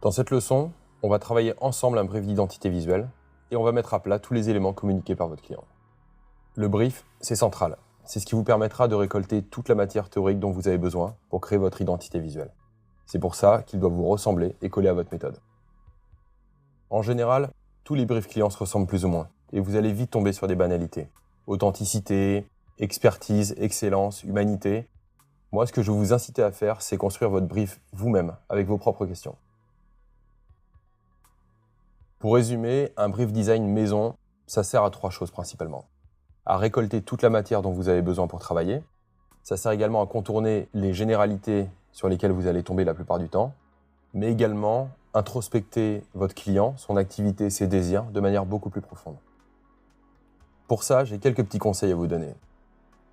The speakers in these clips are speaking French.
Dans cette leçon, on va travailler ensemble un brief d'identité visuelle et on va mettre à plat tous les éléments communiqués par votre client. Le brief, c'est central. C'est ce qui vous permettra de récolter toute la matière théorique dont vous avez besoin pour créer votre identité visuelle. C'est pour ça qu'il doit vous ressembler et coller à votre méthode. En général, tous les briefs clients se ressemblent plus ou moins et vous allez vite tomber sur des banalités. Authenticité, expertise, excellence, humanité. Moi, ce que je vais vous inciter à faire, c'est construire votre brief vous-même avec vos propres questions. Pour résumer, un brief design maison, ça sert à 3 choses principalement. À récolter toute la matière dont vous avez besoin pour travailler. Ça sert également à contourner les généralités sur lesquelles vous allez tomber la plupart du temps, mais également introspecter votre client, son activité, ses désirs de manière beaucoup plus profonde. Pour ça, j'ai quelques petits conseils à vous donner.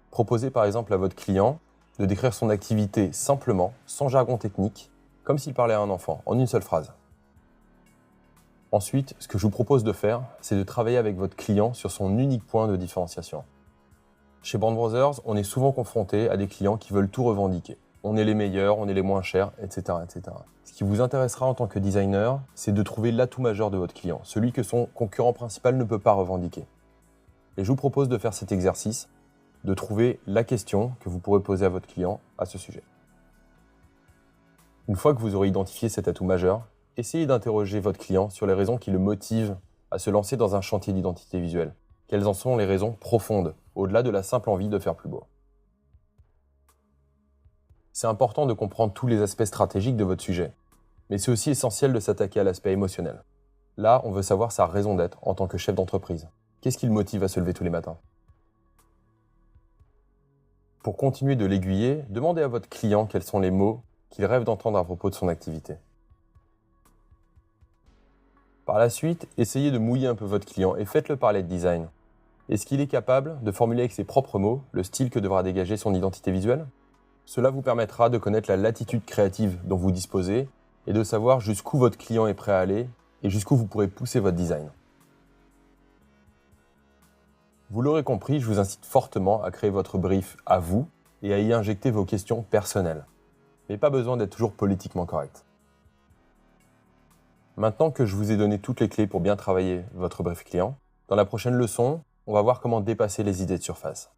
Proposez par exemple à votre client de décrire son activité simplement, sans jargon technique, comme s'il parlait à un enfant, en une seule phrase. Ensuite, ce que je vous propose de faire, c'est de travailler avec votre client sur son unique point de différenciation. Chez Band Brothers, on est souvent confronté à des clients qui veulent tout revendiquer. On est les meilleurs, on est les moins chers, etc., etc. Ce qui vous intéressera en tant que designer, c'est de trouver l'atout majeur de votre client, celui que son concurrent principal ne peut pas revendiquer. Et je vous propose de faire cet exercice, de trouver la question que vous pourrez poser à votre client à ce sujet. Une fois que vous aurez identifié cet atout majeur, essayez d'interroger votre client sur les raisons qui le motivent à se lancer dans un chantier d'identité visuelle. Quelles en sont les raisons profondes, au-delà de la simple envie de faire plus beau? C'est important de comprendre tous les aspects stratégiques de votre sujet, mais c'est aussi essentiel de s'attaquer à l'aspect émotionnel. Là, on veut savoir sa raison d'être en tant que chef d'entreprise. Qu'est-ce qui le motive à se lever tous les matins? Pour continuer de l'aiguiller, demandez à votre client quels sont les mots qu'il rêve d'entendre à propos de son activité. Par la suite, essayez de mouiller un peu votre client et faites-le parler de design. Est-ce qu'il est capable de formuler avec ses propres mots le style que devra dégager son identité visuelle? Cela vous permettra de connaître la latitude créative dont vous disposez et de savoir jusqu'où votre client est prêt à aller et jusqu'où vous pourrez pousser votre design. Vous l'aurez compris, je vous incite fortement à créer votre brief à vous et à y injecter vos questions personnelles. Mais pas besoin d'être toujours politiquement correct. Maintenant que je vous ai donné toutes les clés pour bien travailler votre brief client, dans la prochaine leçon, on va voir comment dépasser les idées de surface.